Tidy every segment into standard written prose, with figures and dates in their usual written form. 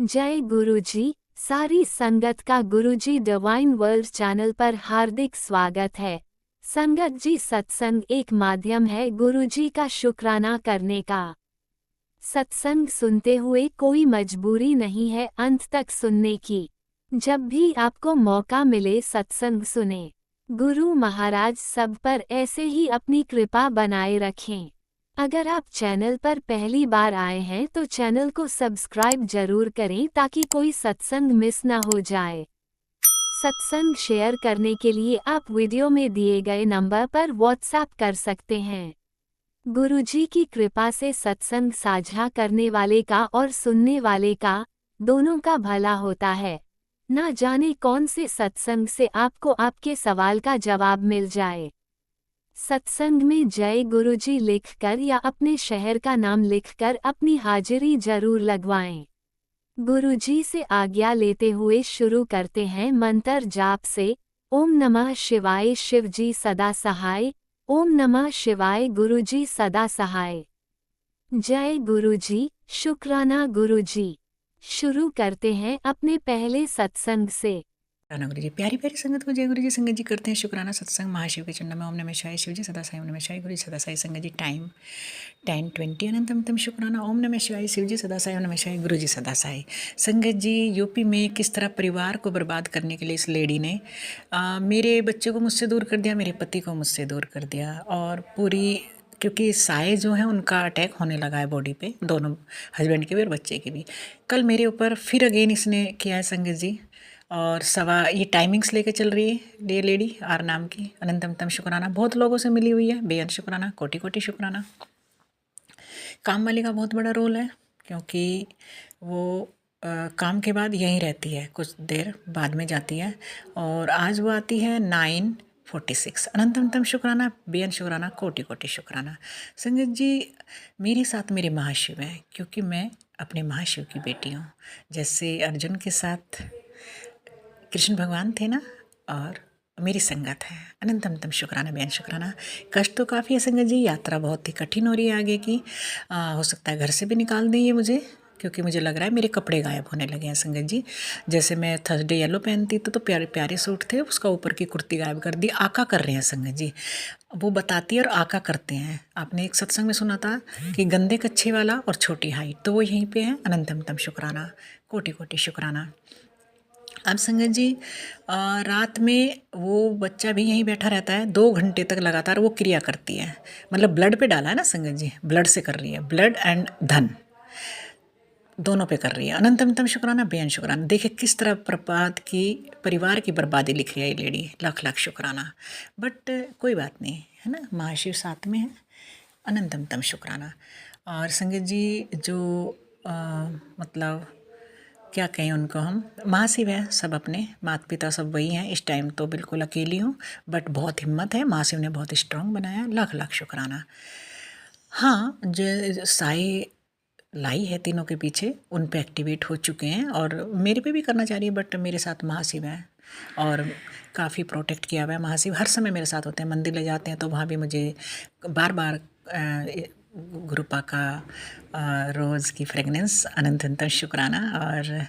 जय गुरुजी। सारी संगत का गुरुजी डिवाइन वर्ल्ड चैनल पर हार्दिक स्वागत है। संगत जी, सत्संग एक माध्यम है गुरुजी का शुक्राना करने का। सत्संग सुनते हुए कोई मजबूरी नहीं है अंत तक सुनने की। जब भी आपको मौका मिले सत्संग सुने। गुरु महाराज सब पर ऐसे ही अपनी कृपा बनाए रखें। अगर आप चैनल पर पहली बार आए हैं तो चैनल को सब्सक्राइब जरूर करें ताकि कोई सत्संग मिस ना हो जाए। सत्संग शेयर करने के लिए आप वीडियो में दिए गए नंबर पर व्हाट्सएप कर सकते हैं। गुरुजी की कृपा से सत्संग साझा करने वाले का और सुनने वाले का, दोनों का भला होता है। ना जाने कौन से सत्संग से आपको आपके सवाल का जवाब मिल जाए। सत्संग में जय गुरुजी लिखकर या अपने शहर का नाम लिखकर अपनी हाजिरी जरूर लगवाएं। गुरुजी से आज्ञा लेते हुए शुरू करते हैं मंत्र जाप से। ओम नमः शिवाय शिवजी सदा सहाय। ओम नमः शिवाय गुरुजी सदा सहाय। जय गुरुजी, शुक्राना गुरुजी। शुरू करते हैं अपने पहले सत्संग से। शुक्राना गुरु जी। प्यारी प्यारी संगत को जय गुरु जी। संगत जी करते हैं शुक्राना सत्संग महाशिव के चंडा में। ओम नमः शिवाय शिव जी सदा साई। ओम नमः शिवाय गुरु जी सदा साई। संगत जी टाइम 10:20 अनंतम तम शुक्राना। ओम नमः शिवाय शिव जी सदा साई। ओम नमः शिवाय गुरु जी सदा साई। संगत जी, यूपी में किस तरह परिवार को बर्बाद करने के लिए इस लेडी ने मेरे बच्चे को मुझसे दूर कर दिया, मेरे पति को मुझसे दूर कर दिया, और पूरी क्योंकि साए जो हैं उनका अटैक होने लगा है बॉडी पे, दोनों हस्बैंड के भी और बच्चे के भी। कल मेरे ऊपर फिर अगेन इसने किया है संगत जी। और ये टाइमिंग्स लेके चल रही है ये लेडी आर नाम की। अनंतम तम शुक्राना। बहुत लोगों से मिली हुई है, बेअंत शुक्राना, कोटि कोटि शुक्राना। काम वाली का बहुत बड़ा रोल है क्योंकि वो काम के बाद यहीं रहती है, कुछ देर बाद में जाती है, और आज वो आती है 9:46। अनंतम तम शुक्राना, बेअंत शुक्राना, कोटि कोटि शुक्राना। संगत जी, मेरे साथ मेरे महाशिव हैं क्योंकि मैं अपने महाशिव की बेटी हूँ। जैसे अर्जुन के साथ कृष्ण भगवान थे ना, और मेरी संगत है। अनंतम तम शुक्राना, बेअंत शुक्राना। कष्ट तो काफ़ी है संगत जी, यात्रा बहुत ही कठिन हो रही है आगे की। हो सकता है घर से भी निकाल दें ये मुझे, क्योंकि मुझे लग रहा है मेरे कपड़े गायब होने लगे हैं संगत जी। जैसे मैं थर्सडे येलो पहनती तो प्यारे प्यारे सूट थे, उसका ऊपर की कुर्ती गायब कर दी। आका कर रहे हैं संगत जी, वो बताती है और आका करते हैं। आपने एक सत्संग में सुना था कि गंदे कच्छे वाला और छोटी हाइट, तो वो यहीं पे है। अनंतम तम शुक्राना, कोटि कोटि शुक्राना। अब संगत जी, रात में वो बच्चा भी यहीं बैठा रहता है, 2 घंटे तक लगातार वो क्रिया करती है। मतलब ब्लड पे डाला है ना संगत जी, ब्लड से कर रही है, ब्लड एंड धन दोनों पे कर रही है। अनंतम तम शुक्राना, बेअंत शुक्राना। देखिए किस तरह प्रपात की, परिवार की बर्बादी लिख रही है ये लेडी। लाख लाख शुक्राना। बट कोई बात नहीं है ना, महाशिव साथ में है। अनंतम तम शुक्राना। और संगत जी, जो मतलब क्या कहें उनको, हम महाशिव है, सब अपने माता पिता सब वही हैं। इस टाइम तो बिल्कुल अकेली हूँ, बट बहुत हिम्मत है, महाशिव ने बहुत स्ट्रांग बनाया। लाख लाख शुक्राना। हाँ, जो साई लाई है तीनों के पीछे, उन पे एक्टिवेट हो चुके हैं, और मेरे पे भी करना चाह रही है, बट मेरे साथ महाशिव है और काफ़ी प्रोटेक्ट किया हुआ है। महाशिव हर समय मेरे साथ होते हैं। मंदिर ले जाते हैं तो वहाँ भी मुझे बार बार गुरुपा का रोज़ की फ्रेगनेंस, अनंत अनंत शुक्राना, और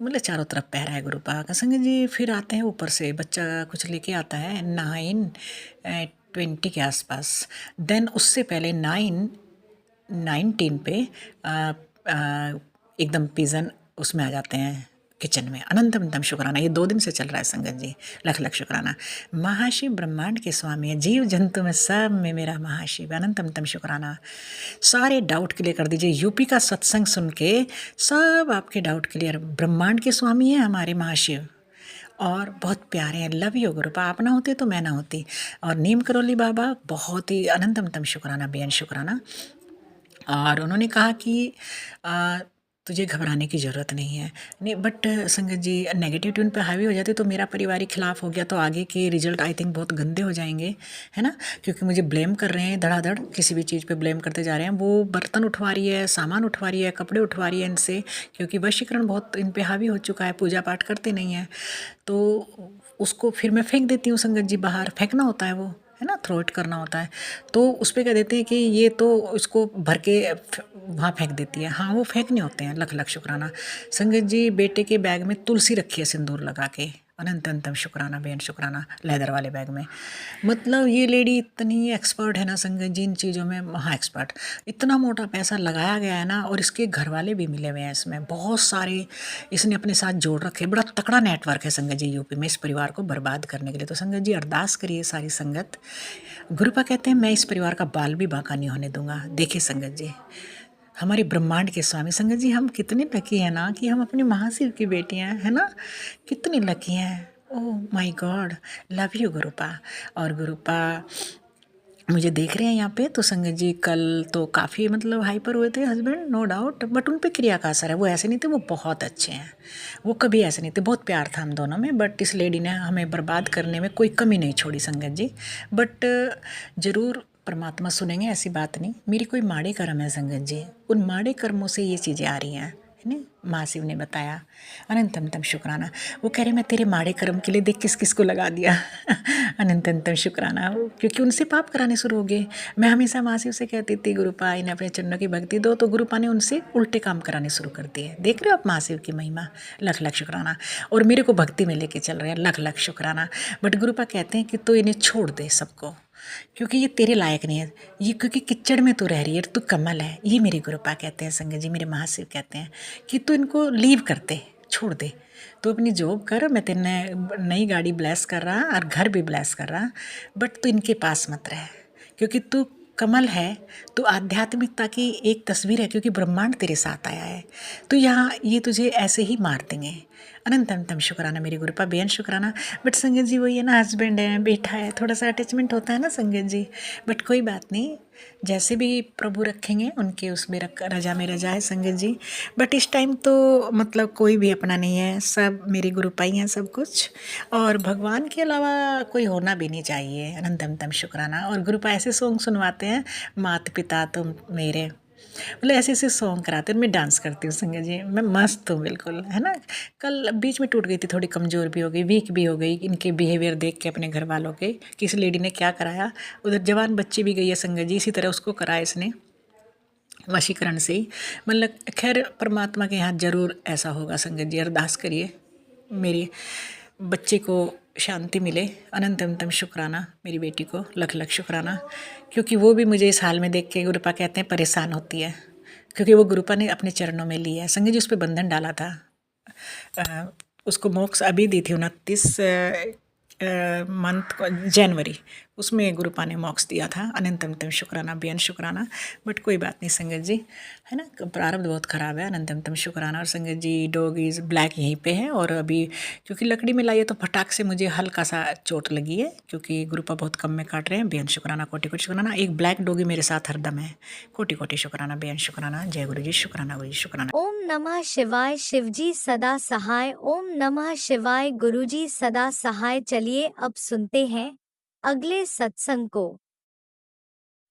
मतलब चारों तरफ पहरा है गुरुपा का। संगत जी, फिर आते हैं ऊपर से बच्चा कुछ लेके आता है 9:20 के आसपास। देन उससे पहले 9:19 पे एकदम पिजन उसमें आ जाते हैं किचन में। अनंतम अनंतम शुक्राना। ये 2 दिन से चल रहा है संगत जी। लख लख शुक्राना। महाशिव ब्रह्मांड के स्वामी है, जीव जंतु में सब में मेरा महाशिव। अनंतम अनंतम शुक्राना। सारे डाउट क्लियर कर दीजिए। यूपी का सत्संग सुन के सब आपके डाउट क्लियर। ब्रह्मांड के स्वामी हैं हमारे महाशिव, और बहुत प्यारे हैं। लव यू गुरुपा, आप ना होते तो मैं ना होती। और नीम करोली बाबा बहुत ही अनंतम तम शुक्राना, बेअंत शुक्राना। और उन्होंने कहा कि तुझे घबराने की ज़रूरत नहीं है। नहीं, बट संगत जी, नेगेटिव ट्यून पे हावी हो जाते तो मेरा परिवार ही खिलाफ हो गया तो आगे के रिजल्ट आई थिंक बहुत गंदे हो जाएंगे, है ना। क्योंकि मुझे ब्लेम कर रहे हैं धड़ाधड़, किसी भी चीज़ पे ब्लेम करते जा रहे हैं। वो बर्तन उठवा रही है, सामान उठवा रही है, कपड़े उठवा रही है इनसे, क्योंकि वशीकरण बहुत इन पे हावी हो चुका है। पूजा पाठ करते नहीं हैं तो उसको फिर मैं फेंक देती हूँ संगत जी, बाहर फेंकना होता है वो, है ना, थ्रो इट करना होता है, तो उस पे कह देते हैं कि ये तो इसको भर के वहाँ फेंक देती है। हाँ, वो फेंकने होते हैं, लख लख शुक्राना। संगत जी बेटे के बैग में तुलसी रखी है सिंदूर लगा के, अनंत अनंतम शुक्राना, बेन शुक्राना, लेदर वाले बैग में। मतलब ये लेडी इतनी एक्सपर्ट है ना संगत जी इन चीज़ों में, महा एक्सपर्ट। इतना मोटा पैसा लगाया गया है ना, और इसके घर वाले भी मिले हुए हैं इसमें, बहुत सारे इसने अपने साथ जोड़ रखे। बड़ा तकड़ा नेटवर्क है संगत जी यूपी में इस परिवार को बर्बाद करने के लिए। तो संगत जी अरदास करिए सारी संगत। गुरुपा कहते हैं मैं इस परिवार का बाल भी बांका नहीं होने दूंगा। देखिए संगत जी, हमारे ब्रह्मांड के स्वामी संगत जी, हम कितने लकी हैं ना कि हम अपने महाशिव की बेटियां हैं, है ना, कितनी लकी हैं। Oh my God, love you Gurupa. और गुरुपा मुझे देख रहे हैं यहाँ पे, तो संगत जी कल तो काफ़ी मतलब हाइपर हुए थे हस्बैंड, नो डाउट, बट उन पे क्रिया का असर है। वो ऐसे नहीं थे, वो बहुत अच्छे हैं, वो कभी ऐसे नहीं थे, बहुत प्यार था हम दोनों में। बट इस लेडी ने हमें बर्बाद करने में कोई कमी नहीं छोड़ी संगत जी। बट ज़रूर परमात्मा सुनेंगे, ऐसी बात नहीं। मेरी कोई माड़े कर्म है संगत जी, उन माड़े कर्मों से ये चीज़ें आ रही हैं, है ना। महाशिव ने बताया, अनंतम तम शुक्राना। वो कह रहे मैं तेरे माड़े कर्म के लिए देख किस किस को लगा दिया। अनंतम तम शुक्राना, क्योंकि उनसे पाप कराने शुरू हो गए। मैं हमेशा महाशिव से कहती थी गुरुपा इन्हें अपने चरणों की भक्ति दो, तो गुरुपा ने उनसे उल्टे काम कराने शुरू कर दिए। देख रहे हो आप महाशिव की महिमा, लख लख शुक्राना। और मेरे को भक्ति में लेके चल रहे हैं, लख लख शुक्राना। बट गुरुपा कहते हैं कि तू इन्हें छोड़ दे सबको, क्योंकि ये तेरे लायक नहीं है, ये क्योंकि किचड़ में तू रह रही है, तू कमल है। ये मेरे गुरुपा कहते हैं संगत जी, मेरे महाशिव कहते हैं कि तू इनको लीव कर दे, छोड़ दे। तू अपनी जॉब कर, मैं तेने नई गाड़ी ब्लेस कर रहा और घर भी ब्लेस कर रहा, बट तू इनके पास मत रह, क्योंकि तू कमल है, तो आध्यात्मिकता की एक तस्वीर है, क्योंकि ब्रह्मांड तेरे साथ आया है। तो यहाँ ये तुझे ऐसे ही मार देंगे। अनंत अनंतम शुक्राना मेरी गुरुपा, बेन शुक्राना। बट संगत जी वही है ना, हस्बैंड है, बेटा है, थोड़ा सा अटैचमेंट होता है ना संगत जी। बट कोई बात नहीं, जैसे भी प्रभु रखेंगे उनके उसमें रख, रजा में रजा है संगत जी। बट इस टाइम तो मतलब कोई भी अपना नहीं है, सब मेरी गुरुपा ही हैं सब कुछ, और भगवान के अलावा कोई होना भी नहीं चाहिए। अनंतम तम शुक्राना। और गुरुपा ऐसे सॉन्ग सुनवाते हैं, माता पिता तुम मेरे, मतलब ऐसे ऐसे सॉन्ग कराते हैं, मैं डांस करती हूँ संगत जी, मैं मस्त हूँ बिल्कुल, है ना। कल बीच में टूट गई थी, थोड़ी कमज़ोर भी हो गई, वीक भी हो गई इनके बिहेवियर देख के अपने घर वालों के, कि इस लेडी ने क्या कराया। उधर जवान बच्ची भी गई है संगत जी, इसी तरह उसको कराया इसने वशीकरण से ही। मतलब खैर परमात्मा के यहाँ ज़रूर ऐसा होगा संगत जी, अरदास करिए मेरी बच्चे को शांति मिले। अनंत अनंतम शुक्राना मेरी बेटी को, लख लख शुक्राना, क्योंकि वो भी मुझे इस हाल में देख के गुरुपा कहते हैं परेशान होती है, क्योंकि वो गुरुपा ने अपने चरणों में लिया है संगत जी। उस पर बंधन डाला था, उसको मोक्ष अभी दी थी 29 मंथ को, जनवरी, उसमें गुरुपा ने मोक्ष दिया था। अनंत अनंतम शुक्राना, बेन शुक्राना। बट कोई बात नहीं संगत जी, है ना, प्रारब्ध बहुत ख़राब है। अनंत अनंतम शुक्राना। और संगत जी डॉग इज़ ब्लैक यहीं पे है, और अभी क्योंकि लकड़ी में लाई है तो फटाक से मुझे हल्का सा चोट लगी है, क्योंकि गुरुपा बहुत कम में काट रहे हैं। बेन शुक्राना, कोटि कोटि शुक्राना। एक ब्लैक डॉगी मेरे साथ हरदम है, कोटि कोटि शुक्राना, बेन शुक्राना। जय गुरु जी, शुक्राना गुरु जी, शुक्राना। ओम नमः शिवाय, शिवजी सदा सहाय। ओम नमः शिवाय, गुरुजी सदा सहाय। चलिए अब सुनते हैं अगले सत्संग को।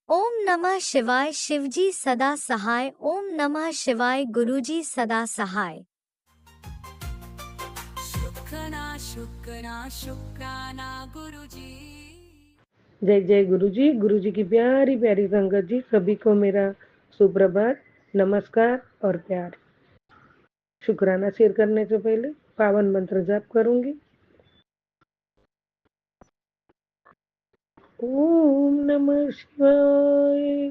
ओम नमः शिवाय, शिवजी सदा सहाय। ओम नमः शिवाय, गुरुजी सदा सहाय। शुक्राना शुक्राना शुक्राना गुरुजी। जय जय गुरु जी की प्यारी प्यारी संगत जी, सभी को मेरा सुप्रभात, नमस्कार और प्यार। शुक्राना शेयर करने से पहले पावन मंत्र जाप करूंगी। ओम नमः शिवाय,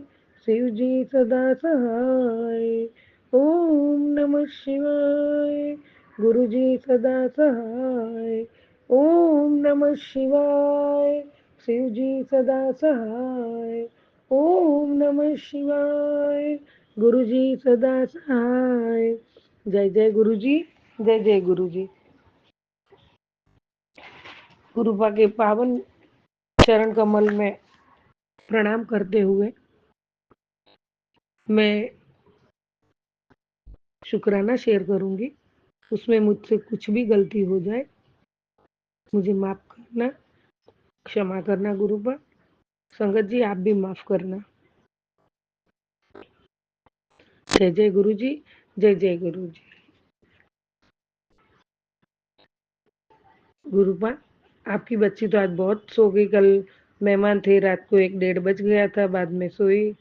शिव जी सदा सहाय। ओम नमः शिवाय, गुरु जी सदा सहाय। ओम नमः शिवाय, शिव जी सदा सहाय। ओम नमः शिवाय, गुरु जी सदा सहाय। जय जय गुरु जी, जय जय गुरु जी। गुरुपा के पावन चरण कमल में प्रणाम करते हुए मैं शुक्राना शेयर करूंगी। उसमें मुझसे कुछ भी गलती हो जाए मुझे माफ करना, क्षमा करना गुरुपा। संगत जी आप भी माफ करना। जय जय गुरु जी, जय जय गुरु जी। गुरुपा आपकी बच्ची तो आज बहुत सो गई, कल मेहमान थे, रात को 1 डेढ़ बज गया था, बाद में सोई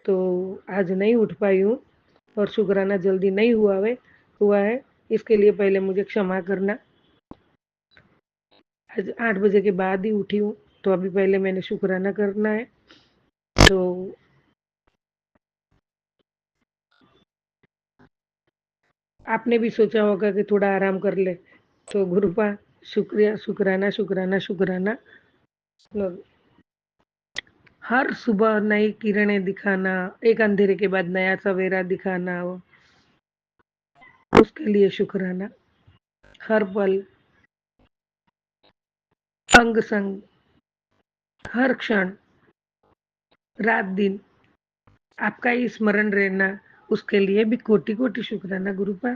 तो आज नहीं उठ पाई हूँ और शुक्राना जल्दी नहीं हुआ है, इसके लिए पहले मुझे क्षमा करना। आज 8 बजे के बाद ही उठी हूँ, तो अभी पहले मैंने शुक्राना करना है। तो आपने भी सोचा होगा कि थोड़ा आराम कर ले, तो गुरुपा शुक्रिया, शुक्राना, शुक्राना, शुक्राना। और हर सुबह नई किरणें दिखाना, एक अंधेरे के बाद नया सवेरा दिखाना, उसके लिए शुक्राना। हर पल, अंग संग, हर क्षण, रात दिन आपका ही स्मरण रहना, उसके लिए भी कोटि कोटि शुक्राना गुरुपा।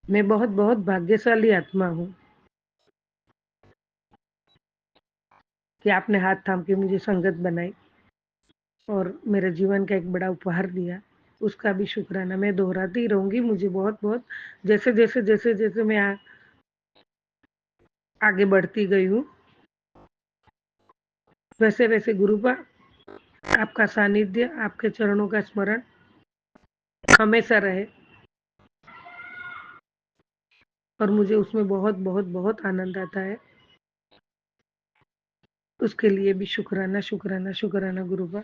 मैं बहुत बहुत भाग्यशाली आत्मा हूँ कि आपने हाथ थाम के मुझे संगत बनाई और मेरे जीवन का एक बड़ा उपहार दिया, उसका भी शुक्राना। मैं दोहराती ही रहूंगी। मुझे बहुत बहुत जैसे मैं आगे बढ़ती गई हूँ, वैसे वैसे गुरुपा आपका सानिध्य, आपके चरणों का स्मरण हमेशा रहे और मुझे उसमें बहुत बहुत बहुत आनंद आता है। उसके लिए भी शुक्राना, शुक्राना, शुक्राना गुरुपा।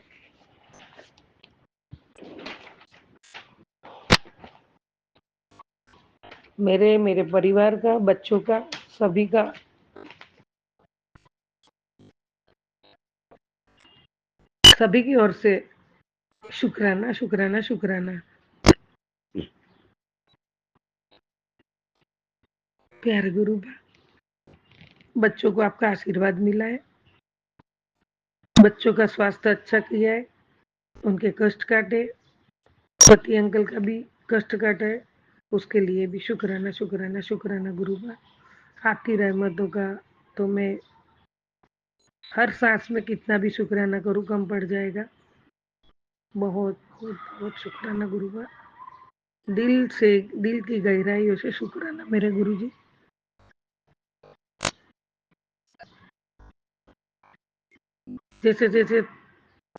मेरे परिवार का, बच्चों का, सभी का सभी की ओर से शुक्राना, शुक्राना, शुक्राना। प्यारे गुरुपा, बच्चों को आपका आशीर्वाद मिला है, बच्चों का स्वास्थ्य अच्छा किया है, उनके कष्ट काटे, पति अंकल का भी कष्ट काटा है, उसके लिए भी शुक्राना, शुक्राना, शुक्राना गुरुपा। आपकी रहमतों का तो मैं हर सांस में कितना भी शुक्राना करूँ कम पड़ जाएगा। बहुत बहुत बहुत शुक्राना गुरुपा। दिल से, दिल की गहराइयों से शुक्राना मेरे गुरुजी। जैसे जैसे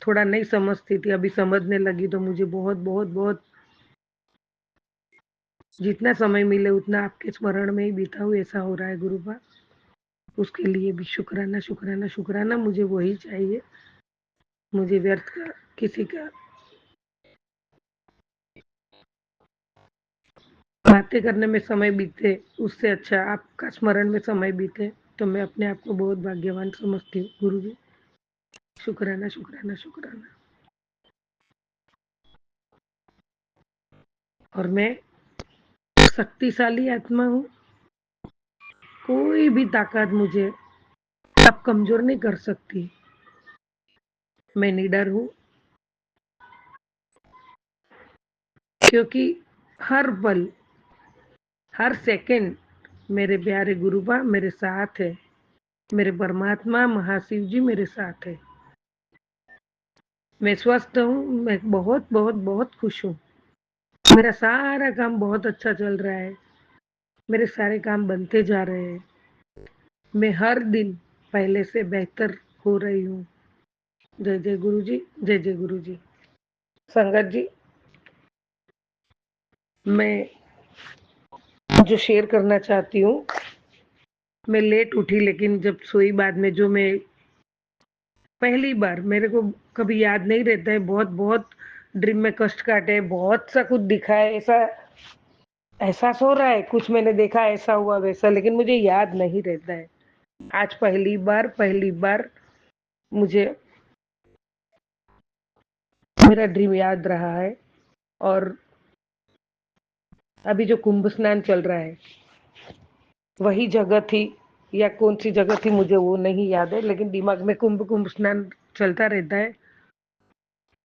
थोड़ा नहीं समझती थी, अभी समझने लगी, तो मुझे बहुत बहुत बहुत जितना समय मिले उतना आपके स्मरण में ही बिताऊं, ऐसा हो रहा है गुरुपा। उसके लिए भी शुक्राना, शुक्राना, शुक्राना। मुझे वही चाहिए, मुझे व्यर्थ का किसी का बातें करने में समय बीते, उससे अच्छा आपका स्मरण में समय बीते, तो मैं अपने आप को बहुत भाग्यवान समझती हूँ गुरुजी। शुक्राना, शुक्राना, शुक्राना। और मैं शक्तिशाली आत्मा हूँ, कोई भी ताकत मुझे अब कमजोर नहीं कर सकती। मैं निडर हूँ, क्योंकि हर पल, हर सेकंड मेरे प्यारे गुरुबा मेरे साथ है, मेरे परमात्मा महाशिव जी मेरे साथ है। मैं स्वस्थ हूँ, मैं बहुत बहुत बहुत खुश हूँ। मेरा सारा काम बहुत अच्छा चल रहा है, मेरे सारे काम बनते जा रहे हैं। मैं हर दिन पहले से बेहतर हो रही हूँ। जय जय गुरु जी, जय जय गुरु जी। संगत जी, मैं जो शेयर करना चाहती हूँ, मैं लेट उठी, लेकिन जब सोई बाद में जो मैं पहली बार, मेरे को कभी याद नहीं रहता है, बहुत बहुत ड्रीम में कष्ट काटे, बहुत सा कुछ दिखा है, ऐसा एहसास हो रहा है, कुछ मैंने देखा ऐसा हुआ वैसा, लेकिन मुझे याद नहीं रहता है। आज पहली बार मुझे मेरा ड्रीम याद रहा है। और अभी जो कुंभ स्नान चल रहा है, वही जगह थी या कौन सी जगह थी मुझे वो नहीं याद है, लेकिन दिमाग में कुंभ कुंभ स्नान चलता रहता है।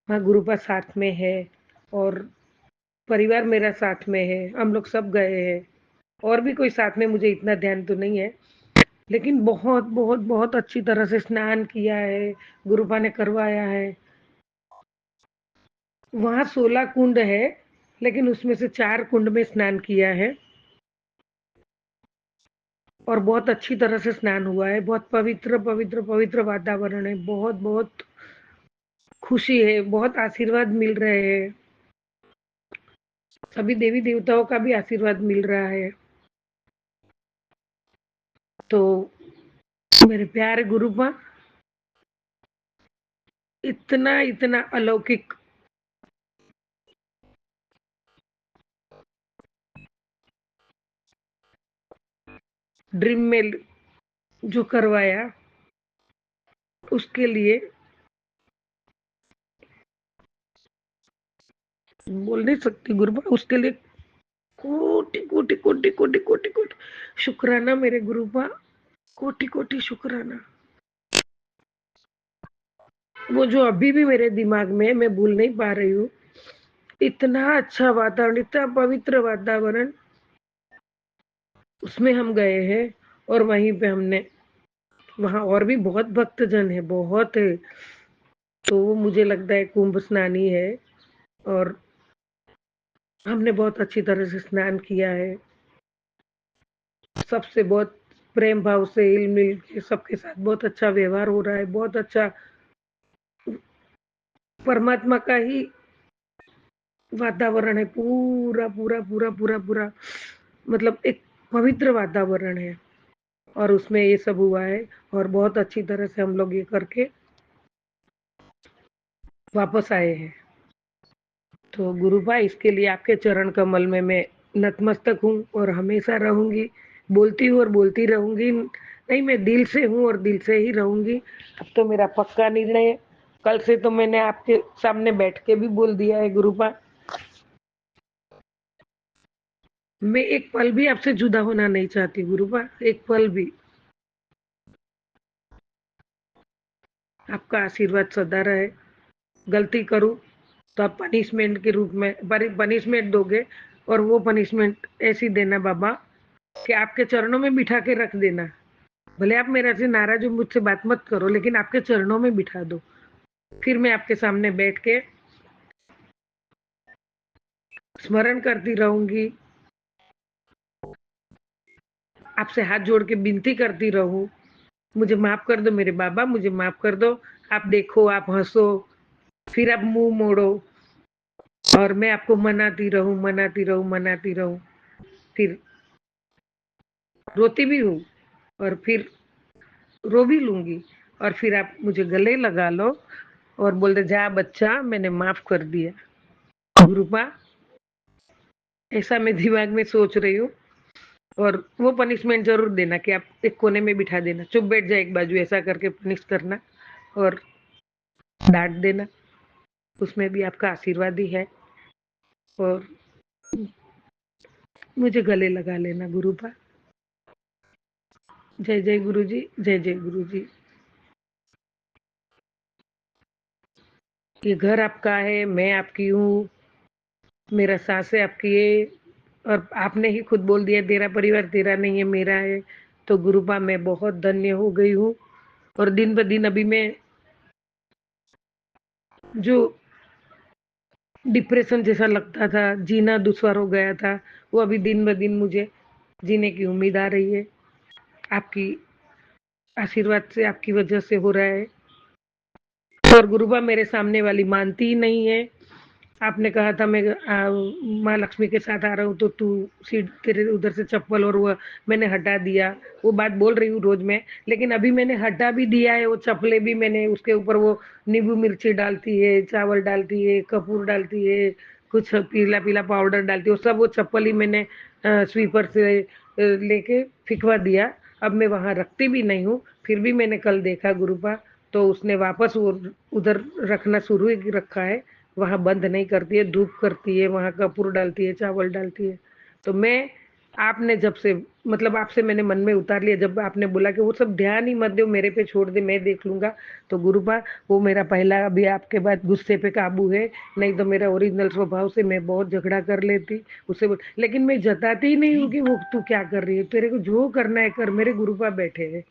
हाँ, गुरुपा साथ में है और परिवार मेरा साथ में है, हम लोग सब गए हैं, और भी कोई साथ में, मुझे इतना ध्यान तो नहीं है, लेकिन बहुत बहुत बहुत अच्छी तरह से स्नान किया है, गुरुपा ने करवाया है। वहाँ 16 कुंड है, लेकिन उसमें से 4 कुंड में स्नान किया है। और बहुत अच्छी तरह से स्नान हुआ है। बहुत पवित्र पवित्र पवित्र वातावरण है। बहुत बहुत खुशी है, बहुत आशीर्वाद मिल रहे हैं। सभी देवी देवताओं का भी आशीर्वाद मिल रहा है। तो मेरे प्यारे गुरुपा, इतना इतना अलौकिक ड्रीम में जो करवाया, उसके लिए बोल नहीं सकती गुरुपा। उसके लिए कोटि कोटि कोटि कोटि कोटि कोटि शुक्राना मेरे गुरुपा। कोटि कोटि शुक्राना। वो जो अभी भी मेरे दिमाग में मैं भूल नहीं पा रही हूँ। इतना अच्छा वातावरण, इतना पवित्र वातावरण, उसमें हम गए हैं। और वहीं पे हमने, वहां और भी बहुत भक्तजन है, बहुत है। तो वो मुझे लगता है कुंभ स्नानी है। और हमने बहुत अच्छी तरह से स्नान किया है। सबसे बहुत प्रेम भाव से हिल मिल के सबके साथ बहुत अच्छा व्यवहार हो रहा है। बहुत अच्छा परमात्मा का ही वातावरण है। पूरा पूरा पूरा पूरा पूरा मतलब एक पवित्र वातावरण है। और उसमें ये सब हुआ है। और बहुत अच्छी तरह से हम लोग ये करके वापस आए हैं। तो गुरु भाई, इसके लिए आपके चरण कमल में मैं नतमस्तक हूँ और हमेशा रहूंगी। बोलती हूँ और बोलती रहूंगी। नहीं, मैं दिल से हूँ और दिल से ही रहूंगी। अब तो मेरा पक्का निर्णय है। कल से तो मैंने आपके सामने बैठ के भी बोल दिया है गुरुपा, मैं एक पल भी आपसे जुदा होना नहीं चाहती गुरुपा, एक पल भी। आपका आशीर्वाद सदा रहे। गलती करूं तो आप पनिशमेंट के रूप में पनिशमेंट दोगे। और वो पनिशमेंट ऐसी देना बाबा कि आपके चरणों में बिठा के रख देना। भले आप मेरे से नाराज हो, मुझसे बात मत करो, लेकिन आपके चरणों में बिठा दो। फिर मैं आपके सामने बैठ के स्मरण करती रहूंगी, आपसे हाथ जोड़ के विनती करती रहूं, मुझे माफ कर दो मेरे बाबा, मुझे माफ कर दो। आप देखो, आप हंसो, फिर आप मुंह मोड़ो और मैं आपको मनाती रहूं, मनाती रहूं, मनाती रहूं। फिर रोती भी हूँ और फिर रो भी लूंगी। और फिर आप मुझे गले लगा लो और बोल दे, जा बच्चा, मैंने माफ कर दिया। गुरुपा, ऐसा मैं दिमाग में सोच रही हूँ। और वो पनिशमेंट जरूर देना कि आप एक कोने में बिठा देना, चुप बैठ जाए एक बाजू, ऐसा करके पनिश करना और डांट देना। उसमें भी आपका आशीर्वाद ही है। और मुझे गले लगा लेना गुरुपा। जय जय गुरु जी, जय जय गुरु जी। ये घर आपका है, मैं आपकी हूँ, मेरा सांसें आपकी है। और आपने ही खुद बोल दिया, तेरा परिवार तेरा नहीं है, मेरा है। तो गुरुपा, मैं बहुत धन्य हो गई हूँ। और दिन ब दिन अभी मैं जो डिप्रेशन जैसा लगता था, जीना दुश्वार हो गया था, वो अभी दिन ब दिन मुझे जीने की उम्मीद आ रही है। आपकी आशीर्वाद से, आपकी वजह से हो रहा है। और गुरुबा, मेरे सामने वाली मानती ही नहीं है। आपने कहा था मैं माँ लक्ष्मी के साथ आ रहा हूँ, तो तू सीट, तेरे उधर से चप्पल और वो मैंने हटा दिया। वो बात बोल रही हूँ रोज में, लेकिन अभी मैंने हटा भी दिया है। वो चप्पलें भी मैंने उसके ऊपर वो नींबू मिर्ची डालती है, चावल डालती है, कपूर डालती है, कुछ पीला पीला पाउडर डालती है, वो सब वो चप्पल ही मैंने स्वीपर से लेके फिकवा दिया। अब मैं वहां रखती भी नहीं हूँ। फिर भी मैंने कल देखा गुरुपा, तो उसने वापस वो उधर रखना शुरू ही रखा है। वहाँ बंद नहीं करती है, धूप करती है, वहाँ कपूर डालती है, चावल डालती है। तो मैं, आपने जब से, मतलब आपसे मैंने मन में उतार लिया, जब आपने बोला कि वो सब ध्यान ही मत दो, मेरे पे छोड़ दे, मैं देख लूंगा। तो गुरुपा, वो मेरा पहला अभी आपके बाद गुस्से पे काबू है। नहीं तो मेरा ओरिजिनल स्वभाव से मैं बहुत झगड़ा कर लेती उससे, लेकिन मैं जताती ही नहीं हूँ कि वो तू क्या कर रही है, तेरे को जो करना है कर। मेरे गुरुपा बैठे हैं।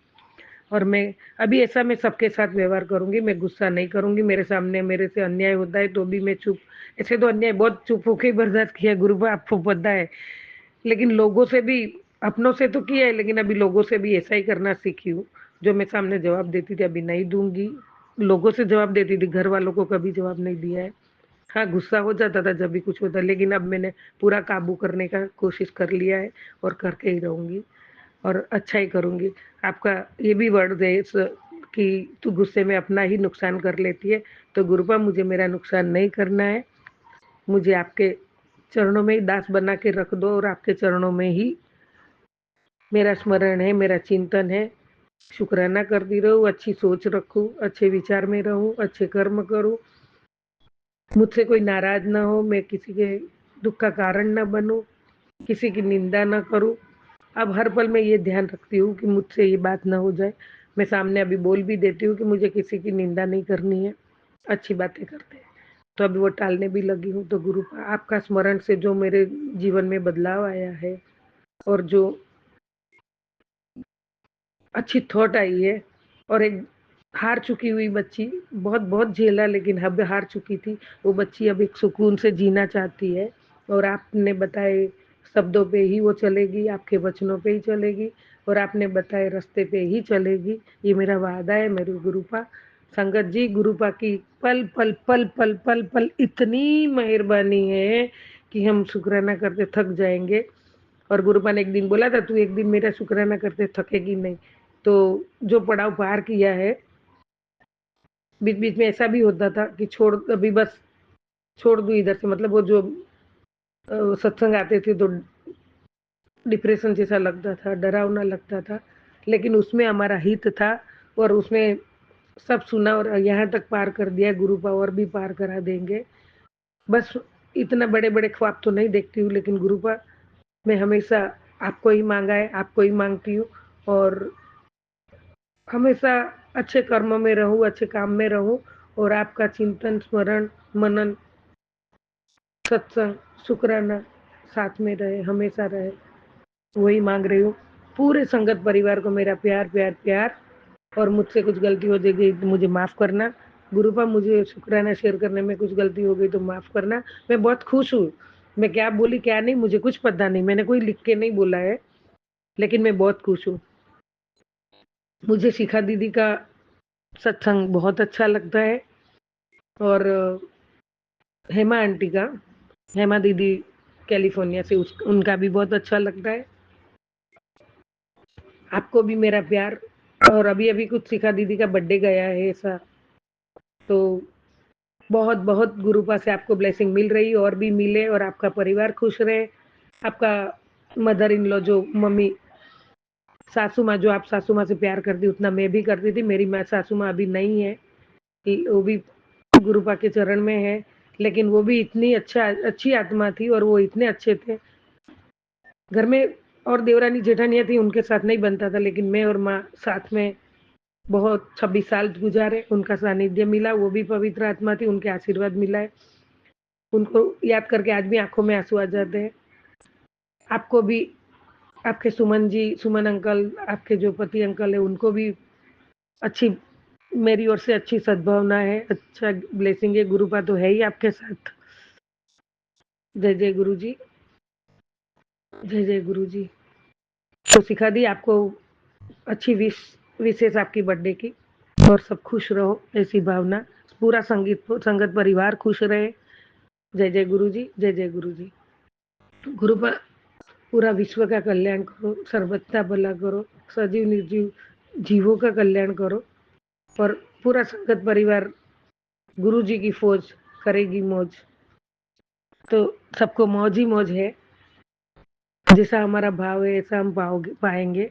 और मैं अभी ऐसा मैं सबके साथ व्यवहार करूंगी, मैं गुस्सा नहीं करूंगी। मेरे सामने मेरे से अन्याय होता है तो भी मैं चुप, ऐसे तो अन्याय बहुत चुप होके बर्दाश्त किया गुरुबा, आपको पता है। लेकिन लोगों से भी अपनों से तो किया है, लेकिन अभी लोगों से भी ऐसा ही करना सीखी हूँ। जो मैं सामने जवाब देती थी अभी नहीं दूंगी। लोगों से जवाब देती थी, घर वालों को कभी जवाब नहीं दिया है। हाँ, गुस्सा हो जाता था जब भी कुछ होता, लेकिन अब मैंने पूरा काबू करने का कोशिश कर लिया है और करके ही रहूंगी और अच्छा ही करूंगी। आपका ये भी वर्ड है कि तू गुस्से में अपना ही नुकसान कर लेती है। तो गुरुपा, मुझे मेरा नुकसान नहीं करना है। मुझे आपके चरणों में ही दास बना के रख दो और आपके चरणों में ही मेरा स्मरण है, मेरा चिंतन है। शुक्राना करती रहूं, अच्छी सोच रखूं, अच्छे विचार में रहूं, अच्छे कर्म करूं, मुझसे कोई नाराज ना हो, मैं किसी के दुख का कारण ना बनूं, किसी की निंदा ना करूं। अब हर पल मैं ये ध्यान रखती हूँ कि मुझसे ये बात ना हो जाए। मैं सामने अभी बोल भी देती हूँ कि मुझे किसी की निंदा नहीं करनी है, अच्छी बातें करते हैं। तो अभी वो टालने भी लगी हूँ। तो गुरु आपका स्मरण से जो मेरे जीवन में बदलाव आया है और जो अच्छी थॉट आई है, और एक हार चुकी हुई बच्ची, बहुत बहुत झेला लेकिन अब हार चुकी थी, वो बच्ची अब एक सुकून से जीना चाहती है। और आपने बताए शब्दों पे ही वो चलेगी, आपके वचनों पे ही चलेगी और आपने बताए रास्ते पे ही चलेगी। ये मेरा वादा है मेरे गुरुपा। संगत जी, गुरुपा की पल पल पल पल पल पल इतनी मेहरबानी है कि हम शुक्राना करते थक जाएंगे। और गुरुपा ने एक दिन बोला था, तू एक दिन मेरा शुक्राना करते थकेगी नहीं। तो जो पड़ाव पार किया है, बीच बीच में ऐसा भी होता था कि छोड़, अभी बस छोड़ दूं इधर से, मतलब वो जो सत्संग आते थे तो डिप्रेशन जैसा लगता था, डरावना लगता था, लेकिन उसमें हमारा हित था और उसमें सब सुना और यहाँ तक पार कर दिया। गुरुपा और भी पार करा देंगे। बस इतना बड़े बड़े ख्वाब तो नहीं देखती हूँ, लेकिन गुरुपा मैं हमेशा आपको ही मांगा है, आपको ही मांगती हूँ और हमेशा अच्छे कर्म में रहूं, अच्छे काम में रहूं और आपका चिंतन, स्मरण, मनन, सत्संग, शुक्राना साथ में रहे, हमेशा रहे। वही मांग रही हूँ। पूरे संगत परिवार को मेरा प्यार प्यार प्यार। और मुझसे कुछ गलती हो जाएगी तो मुझे माफ करना। गुरुपा, मुझे शुक्राना शेयर करने में कुछ गलती हो गई तो माफ करना। मैं बहुत खुश हूँ। मैं क्या बोली क्या नहीं मुझे कुछ पता नहीं, मैंने कोई लिख के नहीं बोला है, लेकिन मैं बहुत खुश हूँ। मुझे शिखा दीदी का सत्संग बहुत अच्छा लगता है और हेमा आंटी का, हेमा दीदी कैलिफोर्निया से, उनका भी बहुत अच्छा लगता है। आपको भी मेरा प्यार। और अभी अभी कुछ शिखा दीदी का बर्थडे गया है ऐसा, तो बहुत बहुत गुरुपा से आपको ब्लेसिंग मिल रही और भी मिले और आपका परिवार खुश रहे। आपका मदर इन लॉ, जो मम्मी सासू माँ, जो आप सासू माँ से प्यार करती उतना मैं भी करती थी। मेरी माँ सासू माँ अभी नहीं है, वो भी गुरुपा के चरण में है, लेकिन वो भी इतनी अच्छी आत्मा थी और वो इतने अच्छे थे। घर में और देवरानी जेठानियाँ थी, उनके साथ नहीं बनता था, लेकिन मैं और माँ साथ में बहुत 26 साल गुजारे। उनका सानिध्य मिला, वो भी पवित्र आत्मा थी, उनके आशीर्वाद मिला है। उनको याद करके आज भी आंखों में आंसू आ जाते हैं। आपको भी, आपके सुमन जी, सुमन अंकल, आपके जो पति अंकल है, उनको भी अच्छी, मेरी ओर से अच्छी सद्भावना है, अच्छा ब्लेसिंग है। गुरुपा तो है ही आपके साथ। जय जय गुरु जी, जय जय गुरु जी। तो सिखा दी आपको अच्छी विशेष आपकी बर्थडे की, और सब खुश रहो, ऐसी भावना। पूरा संगत परिवार खुश रहे। जय जय गुरु जी, जय जय गुरु जी। गुरु पूरा विश्व का कल्याण करो, सर्वथा भला करो, सजीव निर्जीव जीवों का कल्याण करो और पूरा संगत परिवार गुरु जी की फौज करेगी मौज। तो सबको मौज ही मौज है। जैसा हमारा भाव है ऐसा हम पाएंगे।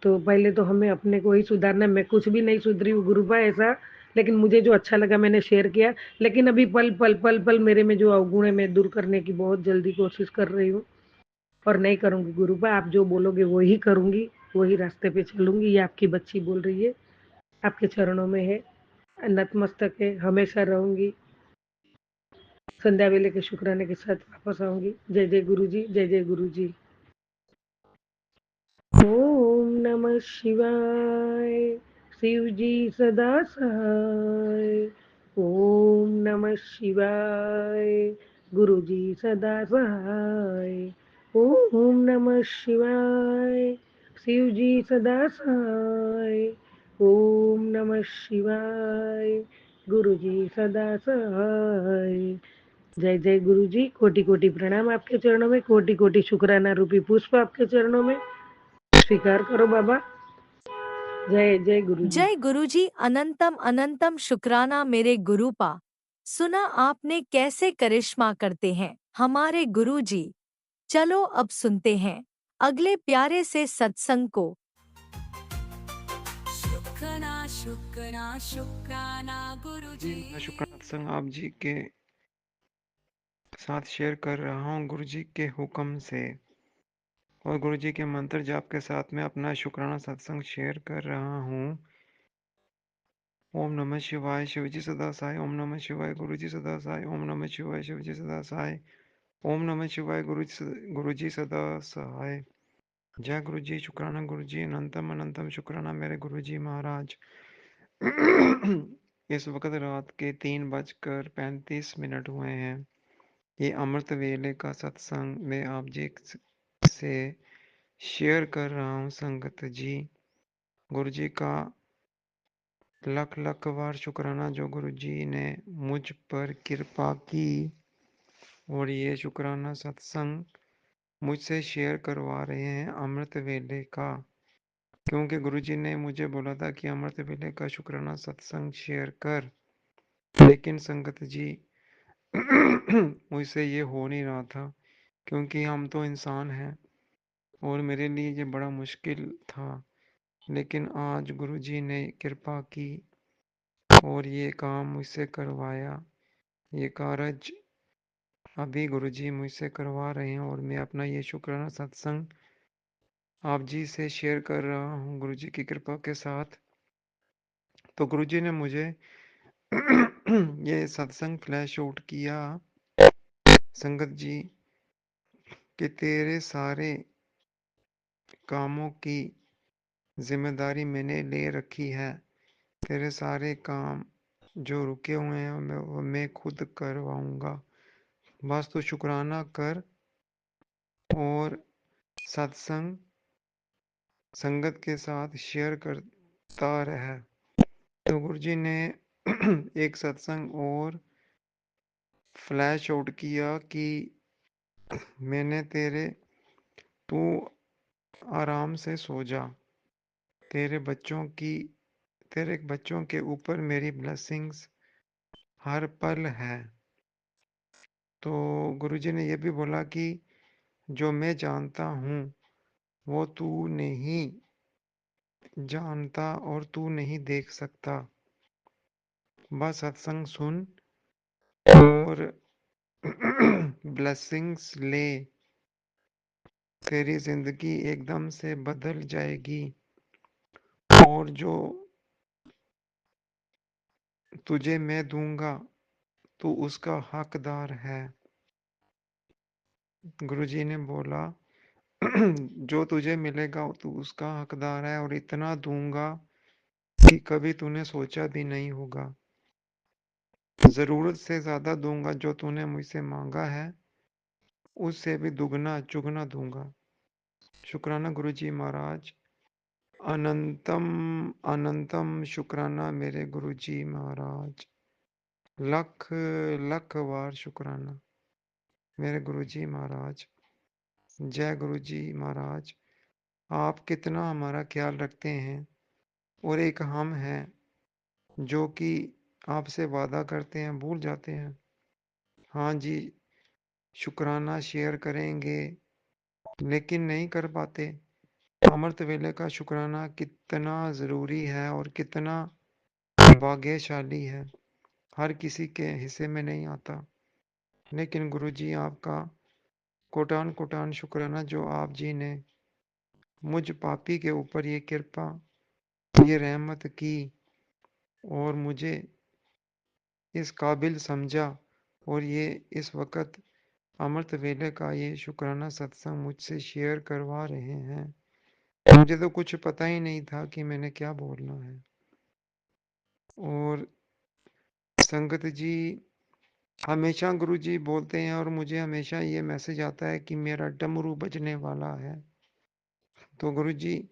तो पहले तो हमें अपने को ही सुधारना। मैं कुछ भी नहीं सुधरी हूँ गुरुपा ऐसा, लेकिन मुझे जो अच्छा लगा मैंने शेयर किया। लेकिन अभी पल पल पल पल मेरे में जो अवगुण है, मैं दूर करने की बहुत जल्दी कोशिश कर रही हूँ और नहीं करूँगी गुरुपा। आप जो बोलोगे वो ही करूँगी, वही रास्ते पे चलूँगी। ये आपकी बच्ची बोल रही है, आपके चरणों में है, नतमस्तक है, हमेशा रहूँगी। संध्या वेले के शुक्राने के साथ वापस आऊँगी। जय जय गुरु जी, जय जय गुरु जी। ओम नमः शिवाय। शिव जी सदा सहाय। ओम नमः शिवाय। गुरु जी सदा सहाय। ओम नमः शिवाय। शिव जी सदा सहाय। ओम नमः शिवाय। गुरु जी सदा सहाय। जय जय गुरु जी। कोटि कोटि प्रणाम आपके चरणों में। कोटि कोटि शुक्राना रूपी पुष्प आपके चरणों में। स्वीकार करो बाबा। जय जय गुरु जी। जय गुरुजी। अनंतम अनंतम शुक्राना मेरे गुरुपा। सुना आपने कैसे करिश्मा करते हैं हमारे गुरुजी। चलो अब सुनते हैं अगले प्यारे से सत्संग को। शुक्राना शुक्राना शुक्राना जी गुरुजी। मैं शुक्राना सत्संग आप जी के साथ शेयर कर रहा हूँ गुरु जी के हुक्म से, और गुरु जी के मंत्र जाप के साथ में अपना शुक्राना सत्संग शेयर कर रहा हूँ। ओम नमः शिवाय शिव जी सदा साई। ओम नमः शिवाय गुरु जी सदा साई। ओम नमः शिवाय शिव जी सदा साई। ओम नमः शिवाय गुरु जी सदा सहाय। जय गुरु जी। शुक्राना गुरु जी। अनंतम अनंतम शुक्राना मेरे गुरु जी महाराज। इस वक्त रात के 3:35 हुए हैं। ये अमृत वेले का सत्संग मैं आप जी से शेयर कर रहा हूँ संगत जी। गुरु जी का लख लख बार शुक्राना जो गुरु जी ने मुझ पर कृपा की, और ये शुक्राना सत्संग मुझसे शेयर करवा रहे हैं अमृत वेले का, क्योंकि गुरु जी ने मुझे बोला था कि अमृत वेले का शुक्राना सत्संग शेयर कर, लेकिन संगत जी मुझसे ये हो नहीं रहा था, क्योंकि हम तो इंसान हैं और मेरे लिए ये बड़ा मुश्किल था। लेकिन आज गुरुजी ने कृपा की और ये काम मुझसे करवाया। ये कार्य अभी गुरुजी मुझसे करवा रहे हैं और मैं अपना ये शुक्राना सत्संग आप जी से शेयर कर रहा हूँ गुरुजी की कृपा के साथ। तो गुरुजी ने मुझे ये सत्संग फ्लैश आउट किया, संगत जी, कि तेरे सारे कामों की जिम्मेदारी मैंने ले रखी है। तेरे सारे काम जो रुके हुए हैं वो मैं खुद करवाऊंगा। बस तू शुक्राना कर और सत्संग संगत के साथ शेयर करता रह। तो गुरुजी ने एक सत्संग और फ्लैश आउट किया कि मैंने तू आराम से सो जा। तेरे बच्चों के ऊपर मेरी ब्लेसिंग्स हर पल है। तो गुरुजी ने यह भी बोला कि जो मैं जानता हूँ वो तू नहीं जानता और तू नहीं देख सकता। बस सत्संग सुन और ब्लेसिंग्स ले, तेरी जिंदगी एकदम से बदल जाएगी और जो तुझे मैं दूंगा तू उसका हकदार है। गुरुजी ने बोला जो तुझे मिलेगा तू उसका हकदार है, और इतना दूंगा कि कभी तूने सोचा भी नहीं होगा। जरूरत से ज्यादा दूंगा। जो तूने मुझसे मांगा है उससे भी दुगना चुगना दूंगा। शुक्राना गुरुजी महाराज। अनंतम अनंतम शुक्राना मेरे गुरुजी महाराज। लख लख बार शुक्राना मेरे गुरुजी महाराज। जय गुरुजी महाराज। आप कितना हमारा ख्याल रखते हैं, और एक हम हैं जो कि आपसे वादा करते हैं भूल जाते हैं। हाँ जी, शुक्राना शेयर करेंगे लेकिन नहीं कर पाते। अमृत वेले का शुक्राना कितना ज़रूरी है और कितना भाग्यशाली है, हर किसी के हिस्से में नहीं आता। लेकिन गुरुजी आपका कोटान कोटान शुक्राना जो आप जी ने मुझ पापी के ऊपर ये कृपा, ये रहमत की और मुझे इस काबिल समझा, और ये इस वक्त अमृत वेले का ये शुक्राना सत्संग मुझसे शेयर करवा रहे हैं। मुझे तो कुछ पता ही नहीं था कि मैंने क्या बोलना है। और संगत जी, हमेशा गुरुजी बोलते हैं और मुझे हमेशा ये मैसेज आता है कि मेरा डमरू बजने वाला है। तो गुरुजी,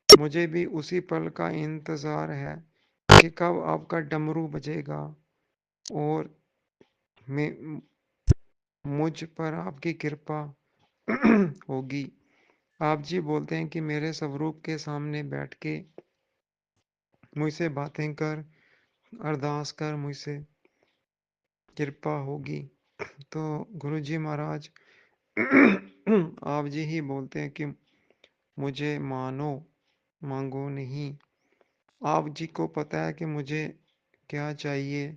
मुझे भी उसी पल का इंतज़ार है कि कब आपका डमरू बजेगा और मैं मुझ पर आपकी कृपा होगी। आप जी बोलते हैं कि मेरे स्वरूप के सामने बैठ के मुझसे बातें कर, अरदास कर, मुझसे कृपा होगी। तो गुरुजी महाराज आप जी ही बोलते हैं कि मुझे मानो, मांगो नहीं। आप जी को पता है कि मुझे क्या चाहिए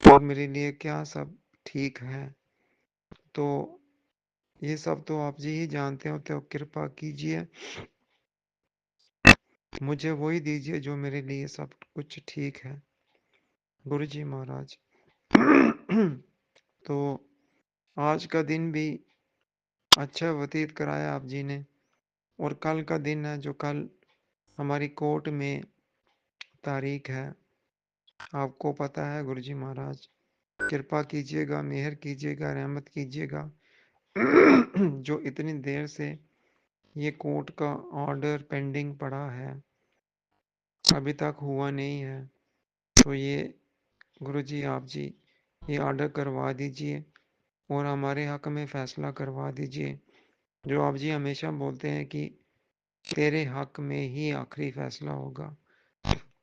और मेरे लिए क्या सब ठीक है। तो ये सब तो आप जी ही जानते हो, तो कृपा कीजिए, मुझे वही दीजिए जो मेरे लिए सब कुछ ठीक है, गुरुजी महाराज। तो आज का दिन भी अच्छा व्यतीत कराया आप जी ने, और कल का दिन है जो कल हमारी कोर्ट में तारीख है, आपको पता है गुरुजी महाराज। कृपा कीजिएगा, मेहर कीजिएगा, रहमत कीजिएगा। जो इतनी देर से ये कोर्ट का ऑर्डर पेंडिंग पड़ा है, अभी तक हुआ नहीं है, तो ये गुरुजी आप जी ये ऑर्डर करवा दीजिए और हमारे हक में फैसला करवा दीजिए। जो आप जी हमेशा बोलते हैं कि तेरे हक में ही आखिरी फैसला होगा,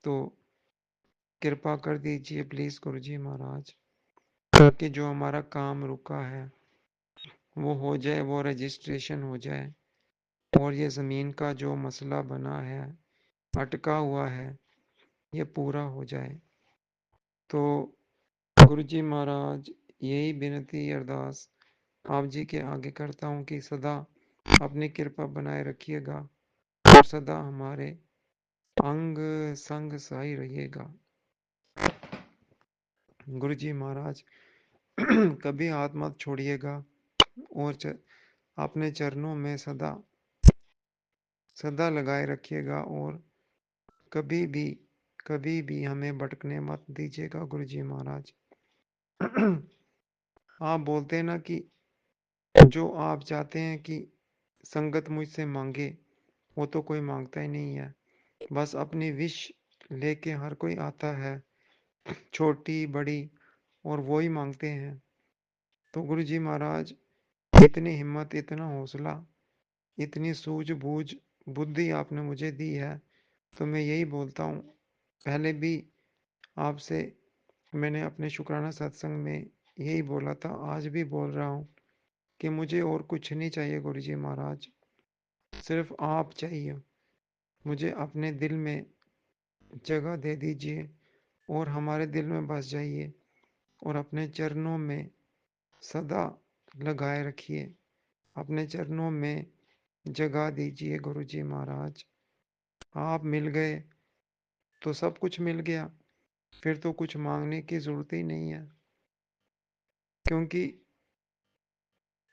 तो कृपा कर दीजिए प्लीज गुरुजी महाराज, ताकि जो हमारा काम रुका है वो हो जाए, वो रजिस्ट्रेशन हो जाए, और ये ज़मीन का जो मसला बना है, अटका हुआ है, ये पूरा हो जाए। तो गुरुजी महाराज, यही विनती अरदास आप जी के आगे करता हूँ कि सदा अपनी कृपा बनाए रखिएगा और सदा हमारे अंग संग सही रहिएगा। गुरुजी महाराज, कभी हाथ मत छोड़िएगा और अपने चरणों में सदा सदा लगाए रखिएगा, और कभी भी हमें भटकने मत दीजिएगा गुरुजी महाराज। आप बोलते हैं ना कि जो आप चाहते हैं कि संगत मुझसे मांगे, वो तो कोई मांगता ही नहीं है, बस अपनी विश लेके हर कोई आता है, छोटी बड़ी, और वो ही मांगते हैं। तो गुरुजी महाराज, इतनी हिम्मत, इतना हौसला, इतनी सूझबूझ बुद्धि आपने मुझे दी है, तो मैं यही बोलता हूँ, पहले भी आपसे मैंने अपने शुक्राना सत्संग में यही बोला था, आज भी बोल रहा हूँ कि मुझे और कुछ नहीं चाहिए गुरुजी महाराज, सिर्फ आप चाहिए। मुझे अपने दिल में जगह दे दीजिए और हमारे दिल में बस जाइए और अपने चरणों में सदा लगाए रखिए, अपने चरणों में जगह दीजिए गुरुजी महाराज। आप मिल गए तो सब कुछ मिल गया, फिर तो कुछ मांगने की जरूरत ही नहीं है, क्योंकि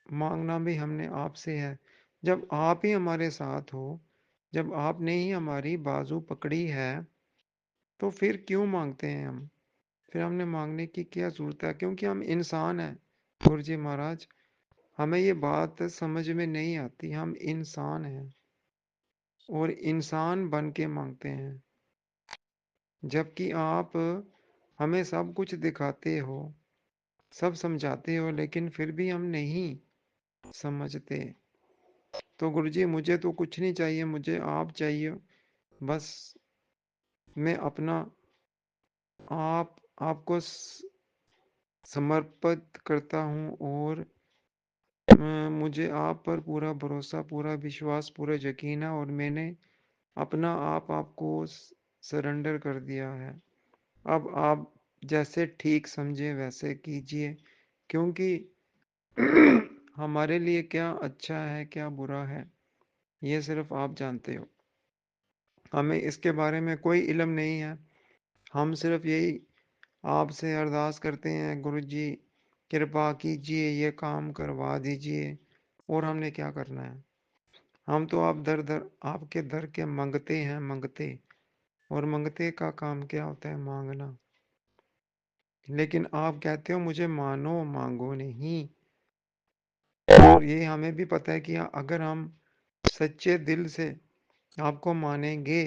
मांगना भी हमने आपसे है। जब आप ही हमारे साथ हो, जब आपने ही हमारी बाजू पकड़ी है, तो फिर क्यों मांगते हैं हम? फिर हमने मांगने की क्या जरूरत है? क्योंकि हम इंसान हैं गुरुजी महाराज, हमें ये बात समझ में नहीं आती, हम इंसान हैं और इंसान बन के मांगते हैं, जबकि आप हमें सब कुछ दिखाते हो, सब समझाते हो, लेकिन फिर भी हम नहीं समझते। तो गुरुजी, मुझे तो कुछ नहीं चाहिए, मुझे आप चाहिए, बस मैं अपना आप आपको समर्पित करता हूँ, और मुझे आप पर पूरा भरोसा, पूरा विश्वास, पूरा यकीन है, और मैंने अपना आप आपको सरेंडर कर दिया है। अब आप जैसे ठीक समझे वैसे कीजिए, क्योंकि हमारे लिए क्या अच्छा है, क्या बुरा है, ये सिर्फ आप जानते हो, हमें इसके बारे में कोई इल्म नहीं है। हम सिर्फ यही आपसे अरदास करते हैं, गुरु जी कृपा कीजिए, ये काम करवा दीजिए, और हमने क्या करना है? हम तो आप दर दर आपके दर के मंगते हैं, मंगते, और मंगते का काम क्या होता है? मांगना। लेकिन आप कहते हो मुझे मानो, मांगो नहीं। और ये हमें भी पता है कि अगर हम सच्चे दिल से आपको मानेंगे